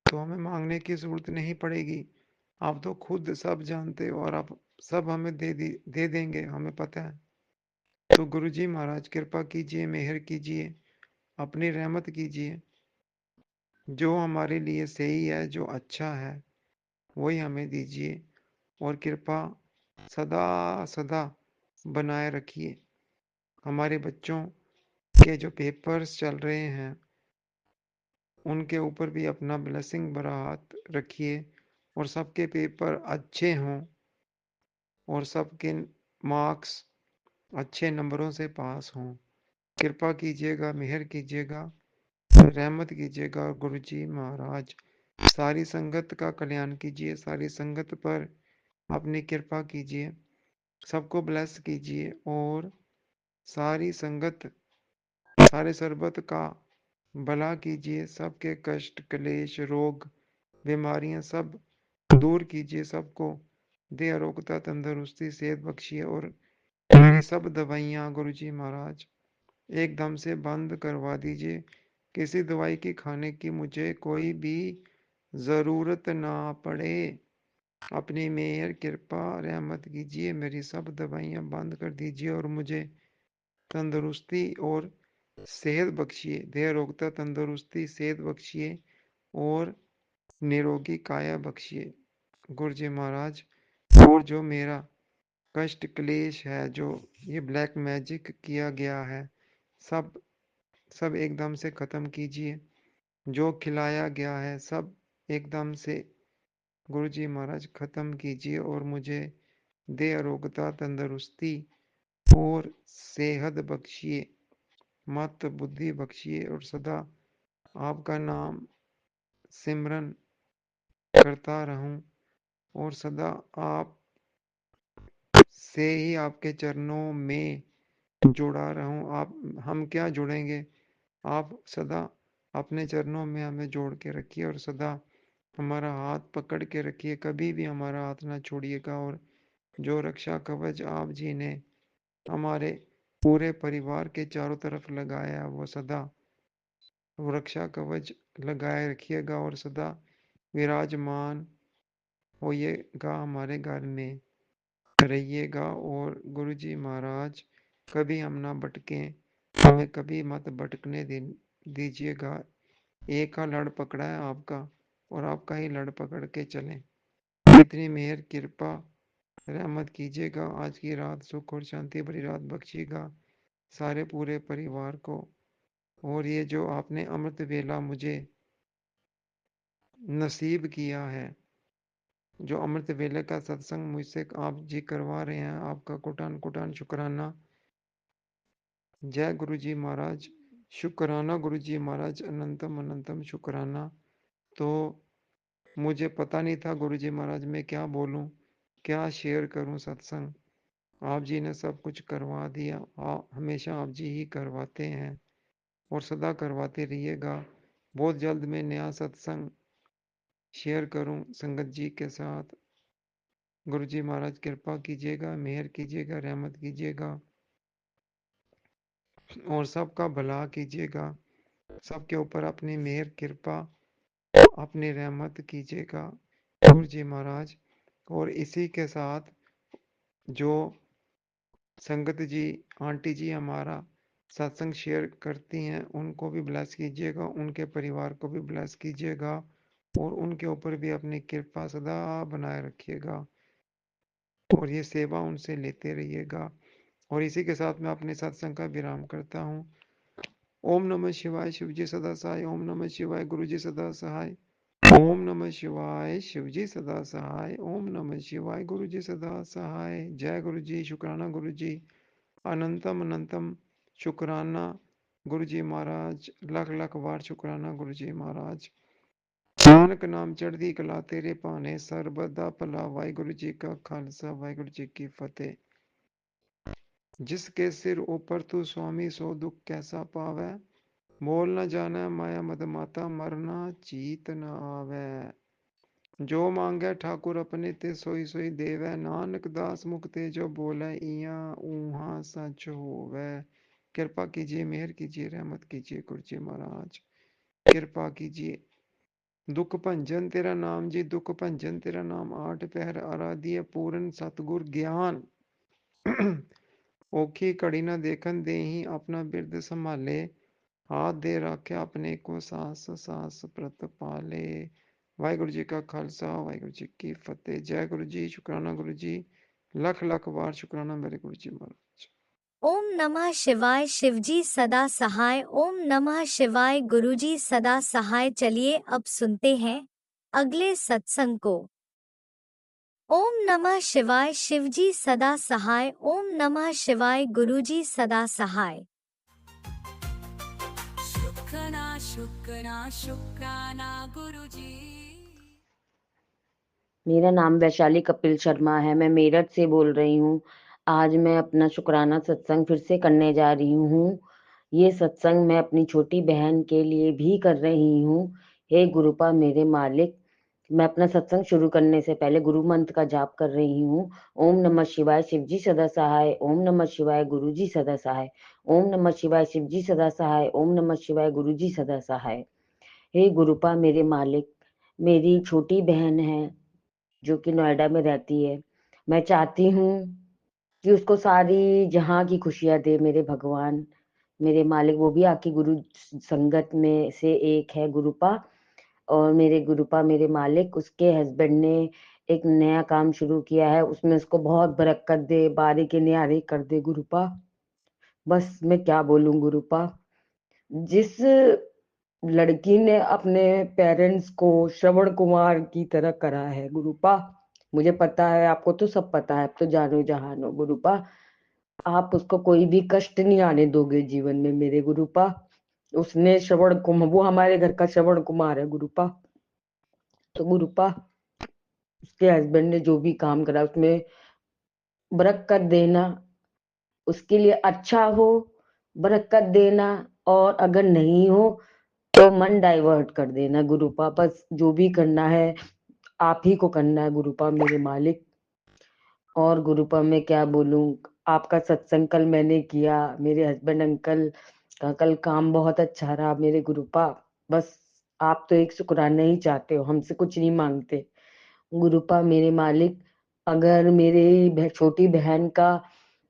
तो हमें मांगने की जरूरत नहीं पड़ेगी। आप तो खुद सब जानते हो और आप सब हमें दे देंगे, हमें पता है। तो गुरु जी महाराज कृपा कीजिए, मेहर कीजिए, अपनी रहमत कीजिए। जो हमारे लिए सही है, जो अच्छा है, वही हमें दीजिए। और कृपा सदा सदा बनाए रखिए। हमारे बच्चों के जो पेपर्स चल रहे हैं उनके ऊपर भी अपना ब्लेसिंग भरा हाथ रखिए और सबके पेपर अच्छे हों और सबके मार्क्स अच्छे नंबरों से पास हों। कृपा कीजिएगा, मेहर कीजिएगा, रहमत कीजिएगा। और गुरु जी महाराज सारी संगत का कल्याण कीजिए, सारी संगत पर अपनी कृपा कीजिए, सबको ब्लेस कीजिए और सारी संगत, सारे सरबत का भला कीजिए। सबके कष्ट, क्लेश, रोग, बीमारियां सब दूर कीजिए। सबको दे आरोग्यता, तंदुरुस्ती, सेहत बख्शिए। और मेरी सब दवाइयाँ गुरु जी महाराज एकदम से बंद करवा दीजिए। किसी दवाई की खाने की मुझे कोई भी ज़रूरत ना पड़े। अपनी मेहर, कृपा, रहमत कीजिए, मेरी सब दवाइयाँ बंद कर दीजिए और मुझे तंदुरुस्ती और सेहत बख्शिए। देह रोगता, तंदुरुस्ती, सेहत बख्शिए और निरोगी काया बख्शिए गुरु जी महाराज। और जो मेरा कष्ट क्लेश है, जो ये ब्लैक मैजिक किया गया है, सब सब एकदम से खत्म कीजिए। जो खिलाया गया है सब एकदम से गुरु जी महाराज खत्म कीजिए और मुझे दे आरोग्यता, तंदुरुस्ती और सेहत बख्शिए, मत बुद्धि बख्शिए और सदा आपका नाम सिमरन करता रहूं और सदा आप से ही आपके चरणों में जुड़ा रहूं। आप, हम क्या जुड़ेंगे, आप सदा अपने चरणों में हमें जोड़ के रखिए और सदा हमारा हाथ पकड़ के रखिए, कभी भी हमारा हाथ ना छोड़िएगा। और जो रक्षा कवच आप जी ने हमारे पूरे परिवार के चारों तरफ लगाया, वो सदा वो रक्षा कवच लगाए रखिएगा और सदा विराजमान होइएगा हमारे घर में रहिएगा। और गुरु जी महाराज कभी हम ना भटकें, हमें कभी मत भटकने दीजिएगा। एक का लड़ पकड़ा है आपका और आपका ही लड़ पकड़ के चलें। इतनी मेहर, कृपा, रहमत कीजिएगा। आज की रात सुख और शांति भरी रात बख्शिएगा सारे पूरे परिवार को। और ये जो आपने अमृत वेला मुझे नसीब किया है, जो अमृत वेले का सत्संग मुझसे आप जी करवा रहे हैं, आपका कोटान कोटान शुक्राना। जय गुरु जी महाराज, शुक्राना गुरु जी महाराज, अनंतम अनंतम शुक्राना। तो मुझे पता नहीं था गुरु जी महाराज मैं क्या बोलूं, क्या शेयर करूं सत्संग। आप जी ने सब कुछ करवा दिया। हमेशा आप जी ही करवाते हैं और सदा करवाते रहिएगा। बहुत जल्द मैं नया सत्संग शेयर करूं संगत जी के साथ। गुरु जी महाराज कृपा कीजिएगा, मेहर कीजिएगा, रहमत कीजिएगा और सबका भला कीजिएगा। सबके ऊपर अपनी मेहर, कृपा, अपनी रहमत कीजिएगा गुरु जी महाराज। और इसी के साथ जो संगत जी, आंटी जी हमारा सत्संग शेयर करती हैं, उनको भी ब्लेस कीजिएगा, उनके परिवार को भी ब्लेस कीजिएगा और उनके ऊपर भी अपनी कृपा सदा बनाए रखिएगा और ये सेवा उनसे लेते रहिएगा। और इसी के साथ मैं अपने सत्संग का विराम करता हूँ। ओम नमः शिवाय, शिव जी सदा सहाय। ओम नमः शिवाय, गुरु जी सदा सहाय। ओम नमः शिवाय, शिव जी सदा सहाय। ओम नमः शिवाय, गुरु जी सदा सहाय। जय गुरु जी, शुक्राना गुरु जी, अनंतम अनंतम शुक्राना गुरु जी महाराज, लख लख बार शुक्राना गुरु जी महाराज। नानक नाम चढ़दी कला तेरे भाने, सरबदा भला। वाहिगुरु जी का खालसा, वाहिगुरु जी की फतेह। जिसके सिर ऊपर तू स्वामी, सो दुख कैसा पावै। मोल न जाना माया मद माता, मरना चीत न आवे। जो मांगे ठाकुर अपने ते सोई सोई देवै, नानक दास मुक्ते जो बोले इया ऊहा सच होवै। कृपा कीजिए, मेहर कीजिए, रहमत कीजिए गुरुजी महाराज, कृपा कीजिए। दुख भंजन तेरा नाम जी, दुख भंजन तेरा नाम, आठ पहर आराधिय पूर्ण सतगुर ज्ञान। औखी कड़ी न देखन देही अपना बिरद संभाले, हाथ दे रखे अपने को सास सास प्रत पाले। वाहिगुरु जी का खालसा, वाहिगुरु जी की फतेह। जय गुरु जी, शुक्राना गुरु जी, लख लख बार शुक्राना मेरे गुरु जी महाराज। ओम नमः शिवाय। शिवजी सदा सहाय। ओम नमः शिवाय। गुरुजी सदा सहाय। चलिए अब सुनते हैं अगले सत्संग को। ओम नमः शिवाय। शिवजी सदा सहाय। ओम नमः शिवाय। गुरुजी सदा सहाय। शुक्राना शुक्राना शुक्राना गुरुजी। मेरा नाम वैशाली कपिल शर्मा है। मैं मेरठ से बोल रही हूँ। आज मैं अपना शुक्राना सत्संग फिर से करने जा रही हूँ। ये सत्संग मैं अपनी छोटी बहन के लिए भी कर रही हूँ। हे गुरुपा मेरे मालिक, मैं अपना सत्संग शुरू करने से पहले गुरु मंत्र का जाप कर रही हूँ। ओम नमः शिवाय, शिवजी सदा सहाय। ओम नमः शिवाय, गुरुजी सदा सहाय। ओम नमः शिवाय, शिवजी सदा सहाय। ओम नमः शिवाय, गुरुजी सदा सहाय। हे गुरुपा मेरे मालिक, मेरी छोटी बहन है जो कि नोएडा में रहती है। मैं चाहती हूँ कि उसको सारी जहाँ की खुशियाँ दे मेरे भगवान, मेरे मालिक। वो भी आपकी गुरु संगत में से एक है गुरुपा। और मेरे गुरुपा मेरे मालिक, उसके हस्बैंड ने एक नया काम शुरू किया है, उसमें उसको बहुत बरकत दे, बारी के न्यारे कर दे गुरुपा। बस मैं क्या बोलूं गुरुपा। जिस लड़की ने अपने पेरेंट्स को श्रवण कुमार की तरह करा है गुरुपा, मुझे पता है, आपको तो सब पता है, आप तो जानो जहानो गुरुपा। आप उसको कोई भी कष्ट नहीं आने दोगे जीवन में मेरे गुरुपा। उसने श्रवण कुमार, वो हमारे घर का श्रवण कुमार है गुरुपा। तो गुरुपा, उसके हस्बैंड ने जो भी काम करा उसमें बरकत देना, उसके लिए अच्छा हो, बरकत देना। और अगर नहीं हो तो मन डाइवर्ट कर देना गुरुपा। बस जो भी करना है आप ही को करना है गुरुपा मेरे मालिक। और गुरुपा मैं क्या बोलूं, आपका सत्संग कल मैंने किया, मेरे हस्बैंड अंकल का कल काम बहुत अच्छा रहा मेरे गुरुपा। बस आप तो एक शुक्राना ही चाहते हो, हमसे कुछ नहीं मांगते गुरुपा मेरे मालिक। अगर मेरी छोटी बहन का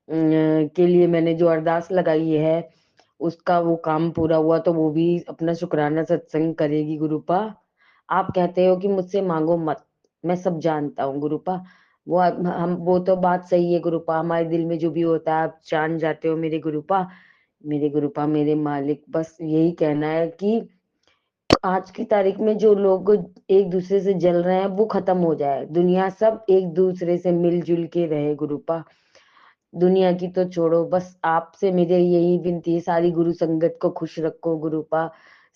के लिए मैंने जो अरदास लगाई है उसका वो काम पूरा हुआ तो वो भी अपना शुक्राना सत्संग करेगी गुरुपा। आप कहते हो कि मुझसे मांगो मत, मैं सब जानता हूँ गुरुपा। हम वो तो बात सही है गुरुपा, हमारे दिल में जो भी होता है आप जान जाते हो मेरे गुरुपा। मेरे गुरुपा मेरे मालिक, बस यही कहना है कि आज की तारीख में जो लोग एक दूसरे से जल रहे हैं वो खत्म हो जाए, दुनिया सब एक दूसरे से मिलजुल के रहे गुरुपा। दुनिया की तो छोड़ो, बस आपसे मेरे यही विनती है, सारी गुरु संगत को खुश रखो गुरुपा,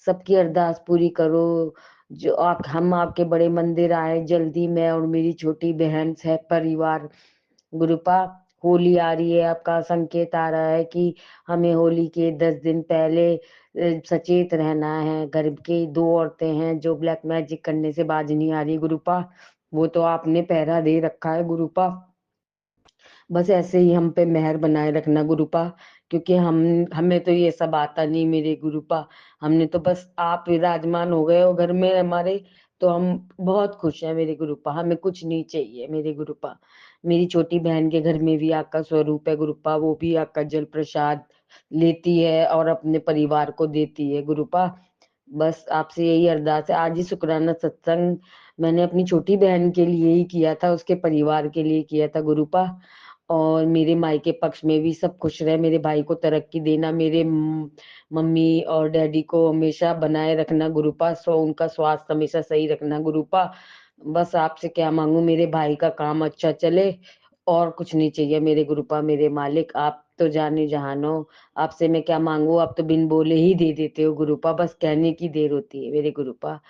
सबकी अरदास पूरी करो। जो हम आपके बड़े मंदिर आए जल्दी, मैं और मेरी छोटी बहन सह परिवार गुरुपा। होली आ रही है, आपका संकेत आ रहा है कि हमें होली के 10 दिन पहले सचेत रहना है। घर की 2 औरतें हैं जो ब्लैक मैजिक करने से बाज नहीं आ रही गुरुपा, वो तो आपने पहरा दे रखा है गुरुपा। बस ऐसे ही हम पे मेहर बनाए रखना गुरुपा, क्योंकि हमें तो ये सब आता नहीं मेरे गुरुपा। हमने तो बस आप विराजमान हो गए हो घर में हमारे, तो हम बहुत खुश हैं मेरे गुरुपा, हमें कुछ नहीं चाहिए मेरे गुरुपा। मेरी छोटी बहन के घर में भी आपका स्वरूप है गुरुपा, वो भी आपका जल प्रसाद लेती है और अपने परिवार को देती है गुरुपा। बस आपसे यही अरदास है। आज ही शुक्राना सत्संग मैंने अपनी छोटी बहन के लिए ही किया था, उसके परिवार के लिए किया था गुरुपा। और मेरे मायके पक्ष में भी सब खुश रहे, मेरे भाई को तरक्की देना, मेरे मम्मी और डैडी को हमेशा बनाए रखना गुरुपा, उनका स्वास्थ्य हमेशा सही रखना गुरुपा। बस आपसे क्या मांगू, मेरे भाई का काम अच्छा चले और कुछ नहीं चाहिए मेरे गुरुपा मेरे मालिक। आप तो जाने जहानो, आपसे मैं क्या मांगू, आप तो बिन बोले ही दे देते हो गुरुपा, बस कहने की देर होती है मेरे गुरुपा।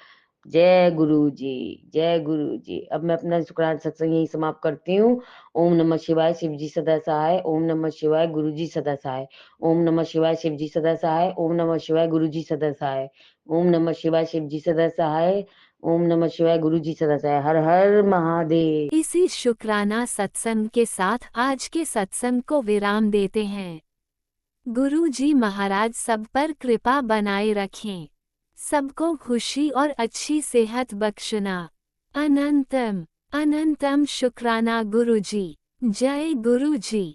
जय गुरु जी, जय गुरु जी। अब मैं अपना शुक्राना सत्संग यही समाप्त करती हूँ। ओम नमः शिवाय, शिव जी सदा सहाय। ओम नमः शिवाय, गुरु जी सदा सहाय। ओम नमः शिवाय, शिव जी सदा सहाय। ओम नमः शिवाय, गुरु जी सदा सहाय। ओम नमः शिवाय, शिव जी सदा सहाय। ओम नमः शिवाय। गुरु जी सदा सहाय। हर हर महादेव। इसी शुक्राना सत्संग के साथ आज के सत्संग को विराम देते हैं। गुरु जी महाराज सब पर कृपा बनाए रखें, सबको खुशी और अच्छी सेहत बख्शना। अनंतम अनंतम शुक्राना गुरु जी। जय गुरु जी।